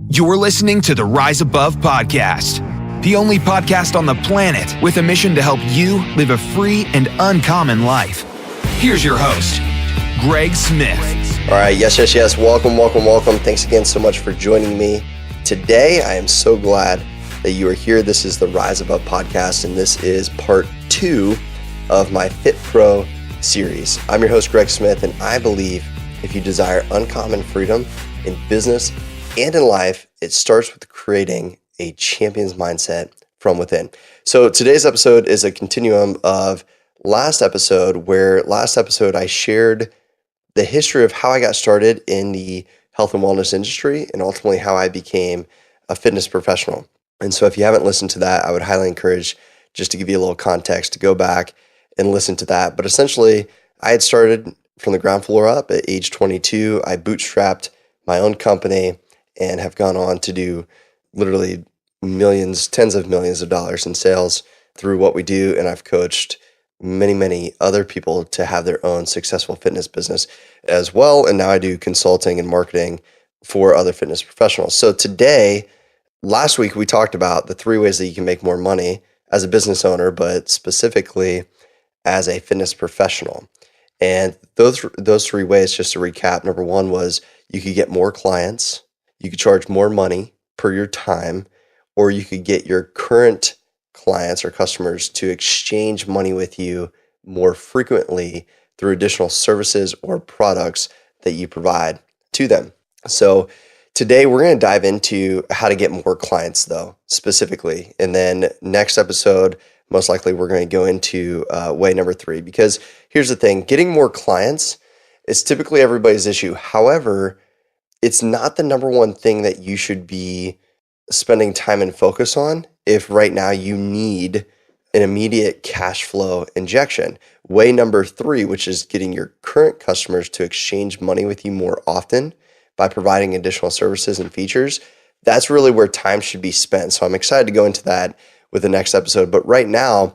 You're listening to the Rise Above podcast, the only podcast on the planet with a mission to help you live a free and uncommon life. Here's your host, Greg Smith. All right, yes. Welcome. Thanks again so much for joining me. Today, I am so glad that you are here. This is the Rise Above podcast, and this is part 2 of my Fit Pro series. I'm your host, Greg Smith, and I believe if you desire uncommon freedom in business and in life, it starts with creating a champion's mindset from within. So today's episode is a continuum of last episode, where last episode I shared the history of how I got started in the health and wellness industry and ultimately how I became a fitness professional. And so if you haven't listened to that, I would highly encourage, just to give you a little context, to go back and listen to that. But essentially, I had started from the ground floor up at age 22. I bootstrapped my own company and have gone on to do literally millions, tens of millions of dollars in sales through what we do. And I've coached many other people to have their own successful fitness business as well. And now I do consulting and marketing for other fitness professionals. So today, last week, we talked about the 3 ways that you can make more money as a business owner, but specifically as a fitness professional. And those 3 ways, just to recap, number 1 was you could get more clients, you could charge more money per your time, or you could get your current clients or customers to exchange money with you more frequently through additional services or products that you provide to them. So today we're going to dive into how to get more clients, though, specifically. And then next episode, most likely we're going to go into way number 3, because here's the thing, getting more clients is typically everybody's issue. However, it's not the number 1 thing that you should be spending time and focus on if right now you need an immediate cash flow injection. Way number 3, which is getting your current customers to exchange money with you more often by providing additional services and features, that's really where time should be spent. So I'm excited to go into that with the next episode. But right now,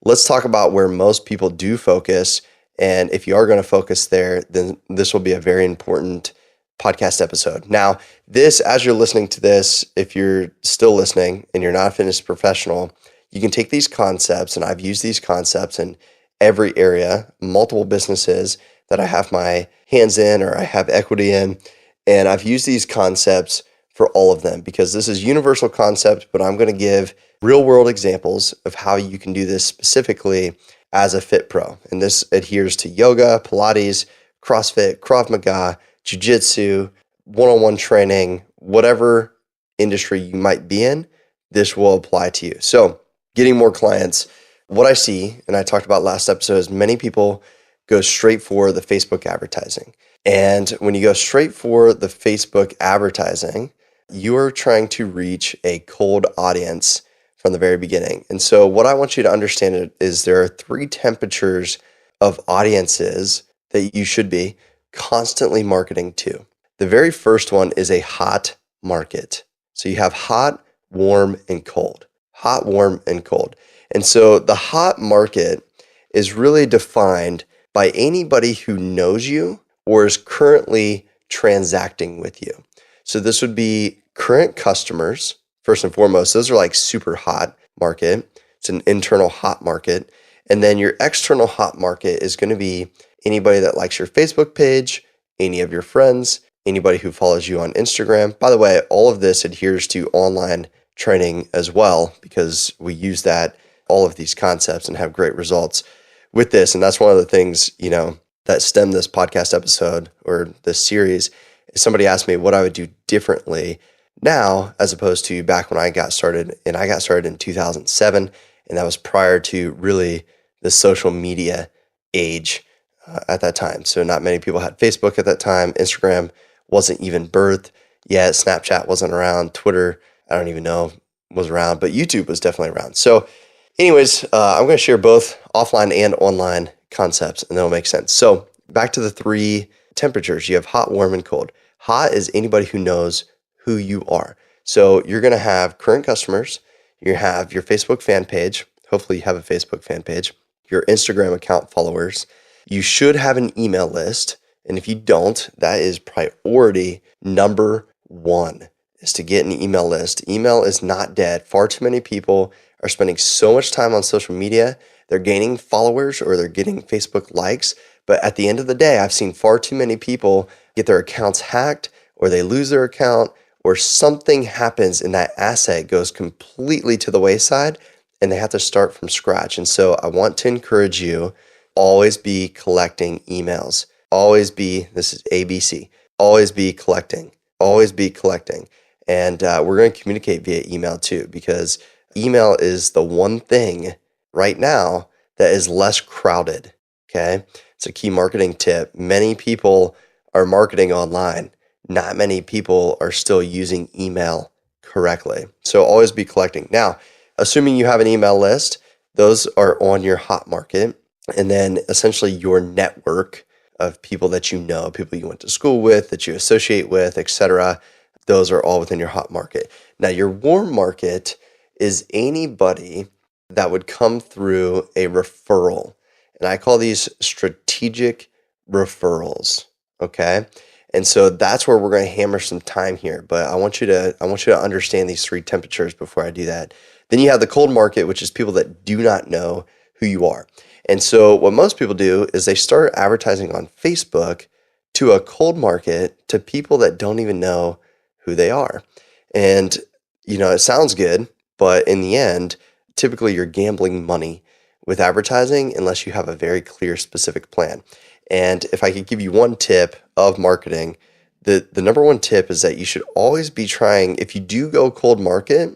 let's talk about where most people do focus. And if you are going to focus there, then this will be a very important podcast episode. Now, this, as you're listening to this, if you're still listening and you're not a fitness professional, you can take these concepts, and I've used these concepts in every area, multiple businesses that I have my hands in or I have equity in, and I've used these concepts for all of them because this is universal concept, but I'm going to give real world examples of how you can do this specifically as a fit pro. And this adheres to yoga, Pilates, CrossFit, Krav Maga, jiu-jitsu, one-on-one training, whatever industry you might be in, this will apply to you. So getting more clients, what I see, and I talked about last episode, is many people go straight for the Facebook advertising. And when you go straight for the Facebook advertising, you are trying to reach a cold audience from the very beginning. And so what I want you to understand is there are 3 temperatures of audiences that you should be constantly marketing to. The very first one is a hot market. So you have hot, warm, and cold. Hot, warm, and cold. And so the hot market is really defined by anybody who knows you or is currently transacting with you. So this would be current customers, first and foremost. Those are like super hot market. It's an internal hot market. And then your external hot market is going to be anybody that likes your Facebook page, any of your friends, anybody who follows you on Instagram. By the way, all of this adheres to online training as well, because we use all of these concepts and have great results with this. And that's one of the things, that stemmed this podcast episode or this series. Somebody asked me what I would do differently now as opposed to back when I got started. And I got started in 2007, and that was prior to really the social media age at that time. So not many people had Facebook at that time. Instagram wasn't even birthed yet. Snapchat wasn't around. Twitter, I don't even know, was around, but YouTube was definitely around. So anyways, I'm going to share both offline and online concepts, and that'll make sense. So back to the 3 temperatures. You have hot, warm, and cold. Hot is anybody who knows who you are. So you're going to have current customers. You have your Facebook fan page. Hopefully you have a Facebook fan page. Your Instagram account followers. You should have an email list. And if you don't, that is priority number 1. is to get an email list. Email is not dead. Far too many people are spending so much time on social media. They're gaining followers or they're getting Facebook likes. But at the end of the day, I've seen far too many people get their accounts hacked, or they lose their account, or something happens and that asset goes completely to the wayside and they have to start from scratch. And so I want to encourage you, always be collecting emails. This is ABC, always be collecting. And we're going to communicate via email too, because email is the one thing right now that is less crowded, okay? It's a key marketing tip. Many people are marketing online. Not many people are still using email correctly. So always be collecting. Now, assuming you have an email list, those are on your hot market. And then essentially your network of people that you know, people you went to school with, that you associate with, etc. Those are all within your hot market. Now, your warm market is anybody that would come through a referral. And I call these strategic referrals, okay? And so that's where we're going to hammer some time here. But I want you to understand these three temperatures before I do that. Then you have the cold market, which is people that do not know who you are. And so what most people do is they start advertising on Facebook to a cold market to people that don't even know who they are. And, it sounds good, but in the end, typically you're gambling money with advertising unless you have a very clear, specific plan. And if I could give you one tip of marketing, the number one tip is that you should always be trying, if you do go cold market,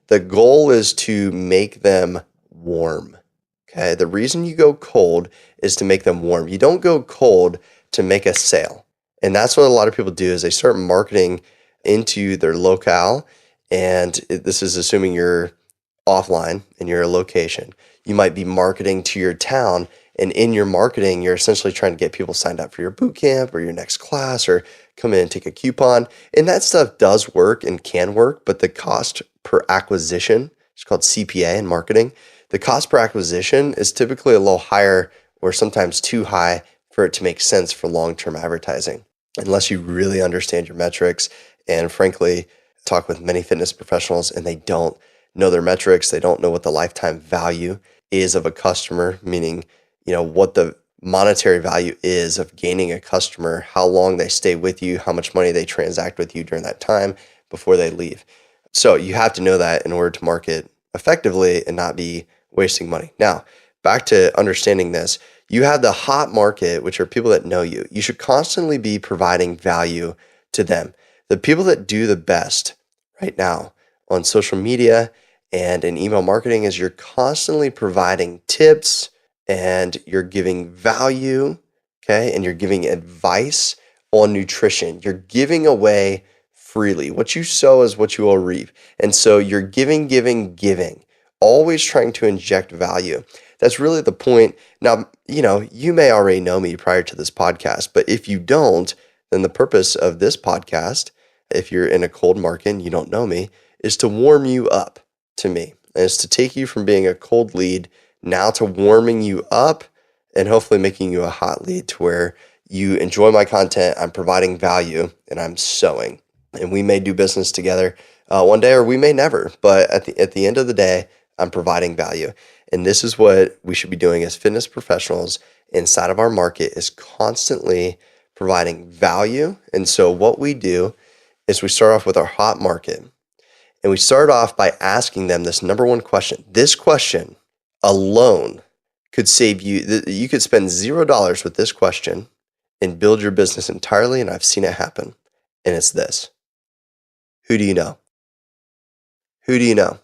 the goal is to make them warm. Okay. The reason you go cold is to make them warm. You don't go cold to make a sale. And that's what a lot of people do is they start marketing into their locale. And this is assuming you're offline in your location. You might be marketing to your town. And in your marketing, you're essentially trying to get people signed up for your boot camp or your next class or come in and take a coupon. And that stuff does work and can work, but the cost per acquisition, it's called CPA in marketing. The cost per acquisition is typically a little higher or sometimes too high for it to make sense for long-term advertising, unless you really understand your metrics. And frankly, talk with many fitness professionals and they don't know their metrics. They don't know what the lifetime value is of a customer, meaning what the monetary value is of gaining a customer, how long they stay with you, how much money they transact with you during that time before they leave. So you have to know that in order to market effectively and not be wasting money. Now, back to understanding this, you have the hot market, which are people that know you. You should constantly be providing value to them. The people that do the best right now on social media and in email marketing is you're constantly providing tips, and you're giving value, okay? And you're giving advice on nutrition. You're giving away freely. What you sow is what you will reap. And so you're giving, always trying to inject value. That's really the point. Now, you may already know me prior to this podcast, but if you don't, then the purpose of this podcast, if you're in a cold market and you don't know me, is to warm you up to me. And it's to take you from being a cold lead now to warming you up and hopefully making you a hot lead to where you enjoy my content, I'm providing value, and I'm sowing. And we may do business together one day or we may never, but at the end of the day, I'm providing value. And this is what we should be doing as fitness professionals inside of our market is constantly providing value. And so what we do is we start off with our hot market. And we start off by asking them this number one question. This question alone could save you. You could spend $0 with this question and build your business entirely. And I've seen it happen. And it's this. Who do you know? Who do you know?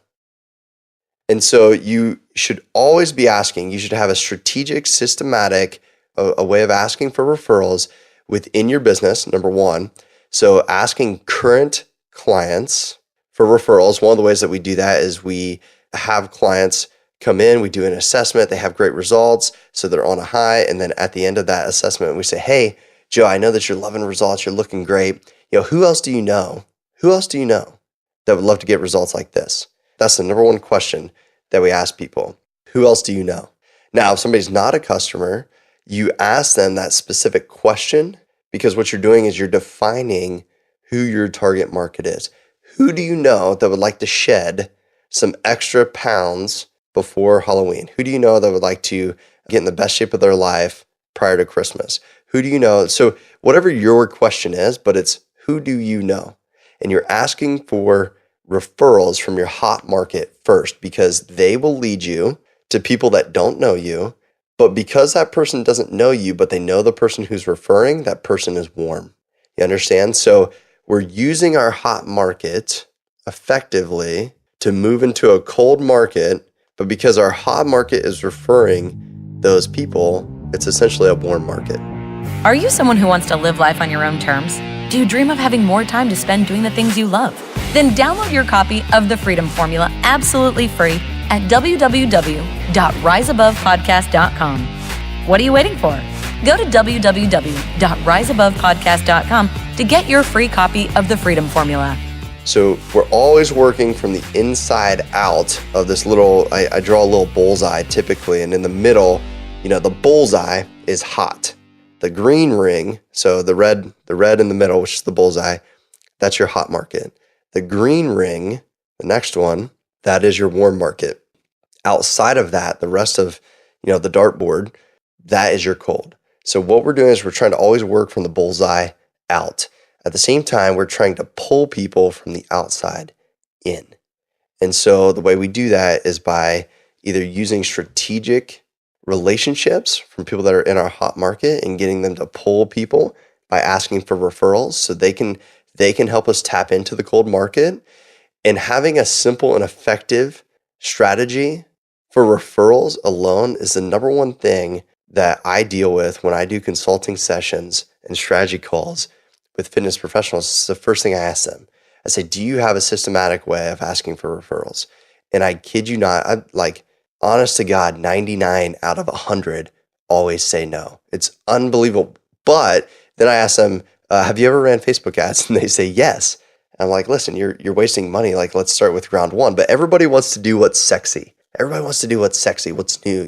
And so you should always be asking. You should have a strategic, systematic, a way of asking for referrals within your business, number one. So asking current clients for referrals. One of the ways that we do that is we have clients come in, we do an assessment, they have great results, so they're on a high, and then at the end of that assessment, we say, hey, Joe, I know that you're loving results, you're looking great. Who else do you know? Who else do you know that would love to get results like this? That's the number one question that we ask people. Who else do you know? Now, if somebody's not a customer, you ask them that specific question because what you're doing is you're defining who your target market is. who do you know that would like to shed some extra pounds before Halloween? Who do you know that would like to get in the best shape of their life prior to Christmas? Who do you know? So whatever your question is, but it's who do you know? And you're asking for referrals from your hot market first because they will lead you to people that don't know you. But because that person doesn't know you, but they know the person who's referring, that person is warm. You understand? So we're using our hot market effectively to move into a cold market, but because our hot market is referring those people, it's essentially a warm market. Are you someone who wants to live life on your own terms? Do you dream of having more time to spend doing the things you love? Then download your copy of The Freedom Formula absolutely free at www.riseabovepodcast.com. What are you waiting for? Go to www.riseabovepodcast.com to get your free copy of The Freedom Formula. So we're always working from the inside out of this little, I draw a little bullseye typically, and in the middle, the bullseye is hot. The green ring, so the red in the middle, which is the bullseye, that's your hot market. The green ring, the next one, that is your warm market. Outside of that, the rest of, the dartboard, that is your cold. So what we're doing is we're trying to always work from the bullseye out. At the same time, we're trying to pull people from the outside in. And so the way we do that is by either using strategic relationships from people that are in our hot market and getting them to pull people by asking for referrals so they can help us tap into the cold market. And having a simple and effective strategy for referrals alone is the number one thing that I deal with when I do consulting sessions and strategy calls with fitness professionals. It's the first thing I ask them. I say, do you have a systematic way of asking for referrals? And I kid you not, honest to God, 99 out of 100 always say no. It's unbelievable. But then I ask them, have you ever ran Facebook ads? And they say yes. And I'm like, listen, you're wasting money. Let's start with round one. But everybody wants to do what's sexy. Everybody wants to do what's sexy, what's new,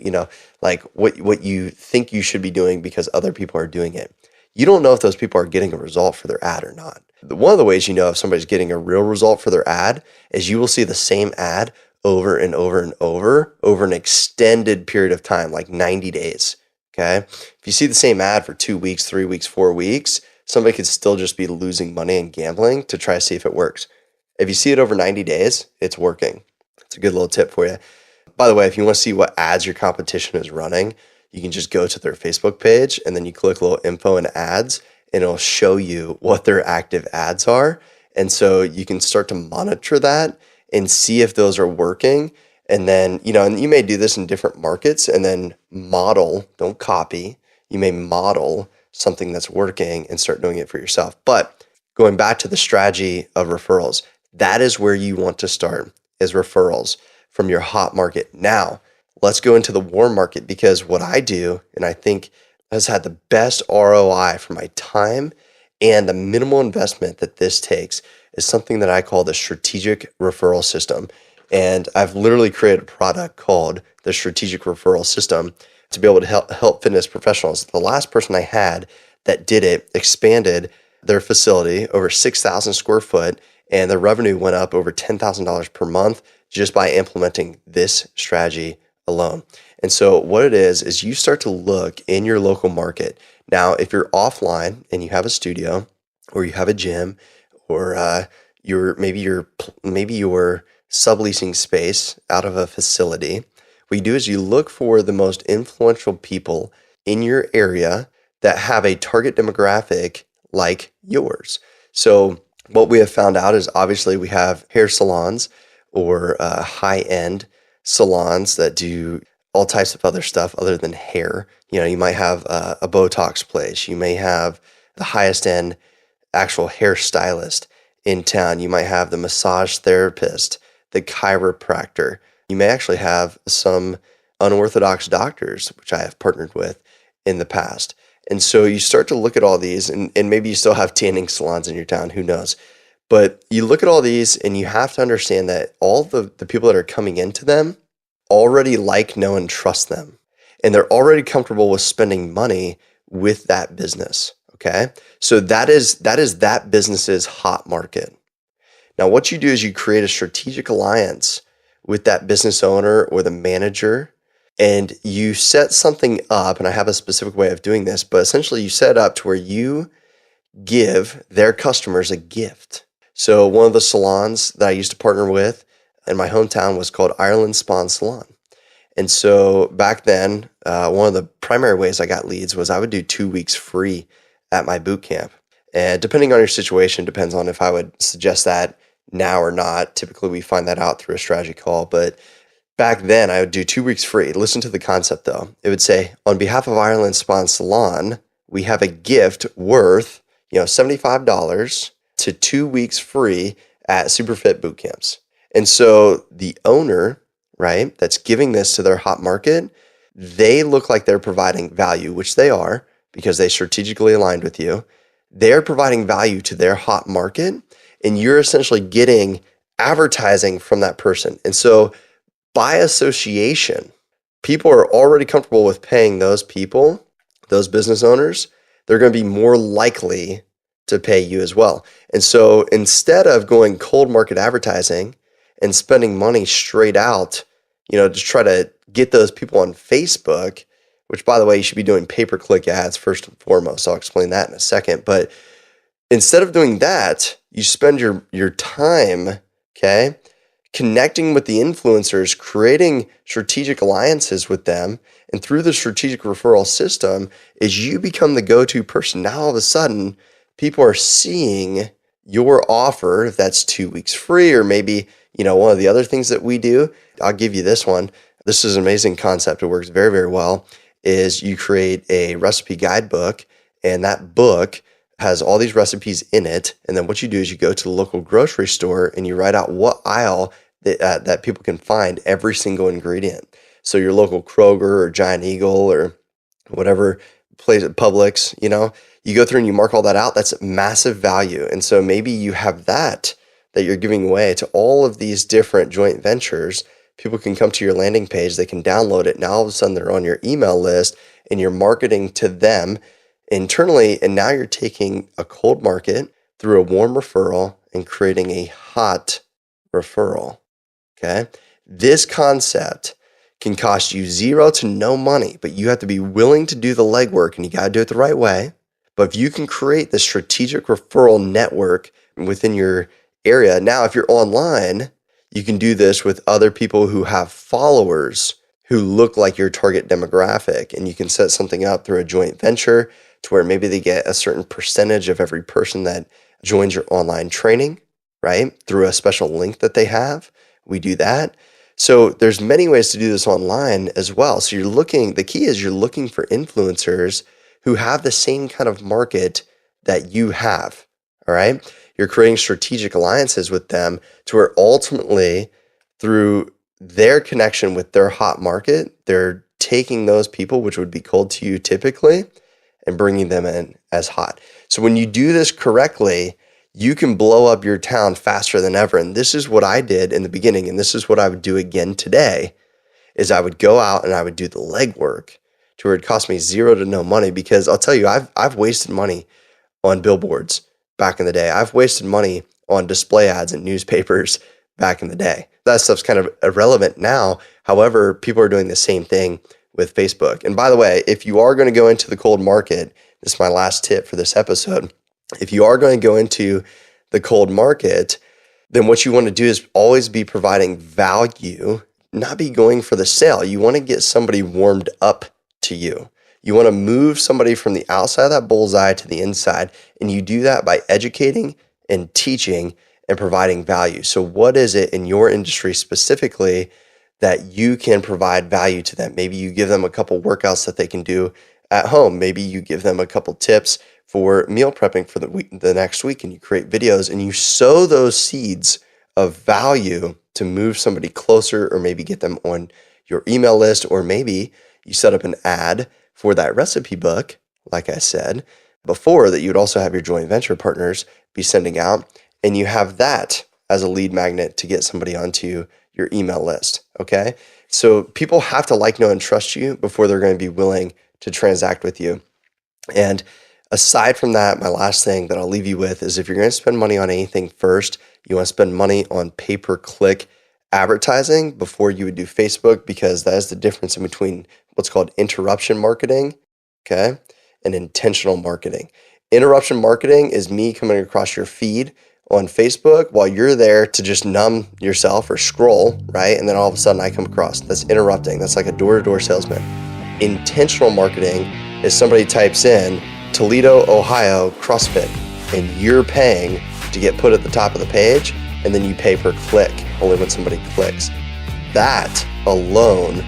what you think you should be doing because other people are doing it. You don't know if those people are getting a result for their ad or not. One of the ways you know if somebody's getting a real result for their ad is you will see the same ad over and over and over an extended period of time, like 90 days, okay? If you see the same ad for 2 weeks, 3 weeks, 4 weeks, somebody could still just be losing money and gambling to try to see if it works. If you see it over 90 days, it's working. It's a good little tip for you. By the way, if you want to see what ads your competition is running, you can just go to their Facebook page and then you click a little info and ads and it'll show you what their active ads are. And so you can start to monitor that and see if those are working. And then, and you may do this in different markets and then model, don't copy. You may model something that's working and start doing it for yourself. But going back to the strategy of referrals, that is where you want to start, is referrals from your hot market. Now, let's go into the warm market, because what I do, and I think has had the best ROI for my time and the minimal investment that this takes, is something that I call the strategic referral system. And I've literally created a product called the strategic referral system to be able to help fitness professionals. The last person I had that did it expanded their facility over 6,000 square foot, and their revenue went up over $10,000 per month just by implementing this strategy alone. And so what it is you start to look in your local market. Now, if you're offline and you have a studio or you have a gym, or you're subleasing space out of a facility, what you do is you look for the most influential people in your area that have a target demographic like yours. So what we have found out is obviously we have hair salons or high-end salons that do all types of other stuff other than hair. You might have a Botox place. You may have the highest end actual hairstylist in town. You might have the massage therapist, the chiropractor. You may actually have some unorthodox doctors, which I have partnered with in the past. And so you start to look at all these, and maybe you still have tanning salons in your town, who knows? But you look at all these and you have to understand that all the people that are coming into them already like, know, and trust them. And they're already comfortable with spending money with that business, okay? So that is that business's hot market. Now, what you do is you create a strategic alliance with that business owner or the manager, and you set something up. And I have a specific way of doing this, but essentially you set it up to where you give their customers a gift. So one of the salons that I used to partner with in my hometown was called Ireland Spa and Salon. And so back then, one of the primary ways I got leads was I would do 2 weeks free at my boot camp. And depending on your situation, depends on if I would suggest that now or not. Typically, we find that out through a strategy call. But back then, I would do 2 weeks free. Listen to the concept, though. It would say, on behalf of Ireland Spa and Salon, we have a gift worth $75 to 2 weeks free at Superfit boot camps. And so the owner, right, that's giving this to their hot market, they look like they're providing value, which they are because they strategically aligned with you. They're providing value to their hot market, and you're essentially getting advertising from that person. And so by association, people are already comfortable with paying those people, those business owners. They're going to be more likely to pay you as well. And so instead of going cold market advertising and spending money straight out, to try to get those people on Facebook, which, by the way, you should be doing pay-per-click ads first and foremost. I'll explain that in a second. But instead of doing that, you spend your time, connecting with the influencers, creating strategic alliances with them. And through the strategic referral system is you become the go-to person. Now, all of a sudden, people are seeing your offer, if that's 2 weeks free, or maybe, one of the other things that we do. I'll give you this one. This is an amazing concept. It works very, very well. Is you create a recipe guidebook, and that book has all these recipes in it. And then what you do is you go to the local grocery store and you write out what aisle that people can find every single ingredient. So your local Kroger or Giant Eagle or whatever place at Publix, you go through and you mark all that out. That's massive value. And so maybe you have that you're giving away to all of these different joint ventures. People can come to your landing page, they can download it. Now all of a sudden they're on your email list and you're marketing to them internally. And now you're taking a cold market through a warm referral and creating a hot referral. Okay. This concept can cost you zero to no money, but you have to be willing to do the legwork, and you got to do it the right way. But if you can create the strategic referral network within your area, now if you're online, you can do this with other people who have followers who look like your target demographic, and you can set something up through a joint venture to where maybe they get a certain percentage of every person that joins your online training, right? Through a special link that they have. We do that. So there's many ways to do this online as well. So the key is you're looking for influencers who have the same kind of market that you have, all right? You're creating strategic alliances with them to where ultimately through their connection with their hot market, they're taking those people, which would be cold to you typically, and bringing them in as hot. So when you do this correctly, you can blow up your town faster than ever. And this is what I did in the beginning, and this is what I would do again today, is I would go out and I would do the legwork to where it cost me zero to no money. Because I'll tell you, I've wasted money on billboards back in the day. I've wasted money on display ads in newspapers back in the day. That stuff's kind of irrelevant now. However, people are doing the same thing with Facebook. And by the way, if you are going to go into the cold market, this is my last tip for this episode. If you are going to go into the cold market, then what you want to do is always be providing value, not be going for the sale. You want to get somebody warmed up to you. You want to move somebody from the outside of that bullseye to the inside, and you do that by educating and teaching and providing value. So what is it in your industry specifically that you can provide value to them? Maybe you give them a couple workouts that they can do at home. Maybe you give them a couple tips for meal prepping for the next week, and you create videos and you sow those seeds of value to move somebody closer, or maybe get them on your email list, or maybe you set up an ad for that recipe book, like I said before, that you would also have your joint venture partners be sending out, and you have that as a lead magnet to get somebody onto your email list, okay? So people have to like, know, and trust you before they're going to be willing to transact with you. And aside from that, my last thing that I'll leave you with is if you're going to spend money on anything first, You want to spend money on pay-per-click advertising before you would do Facebook, because that is the difference in between what's called interruption marketing, okay, and intentional marketing. Interruption marketing is me coming across your feed on Facebook while you're there to just numb yourself or scroll, right? And then all of a sudden I come across. That's interrupting. That's like a door-to-door salesman. Intentional marketing is somebody types in Toledo, Ohio, CrossFit, and you're paying to get put at the top of the page, and then you pay per click, only when somebody clicks. That alone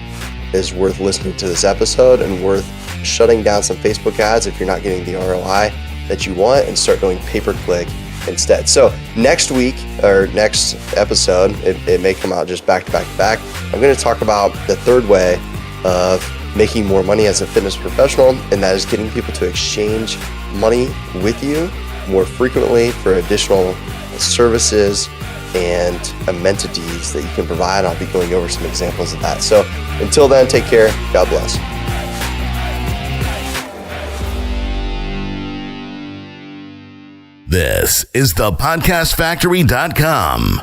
is worth listening to this episode and worth shutting down some Facebook ads if you're not getting the ROI that you want, and start doing pay-per-click instead. So next week, or next episode, it may come out just back to back to back, I'm going to talk about the third way of making more money as a fitness professional, and that is getting people to exchange money with you more frequently for additional services and amenities that you can provide. I'll be going over some examples of that. So until then, take care. God bless. This is thepodcastfactory.com.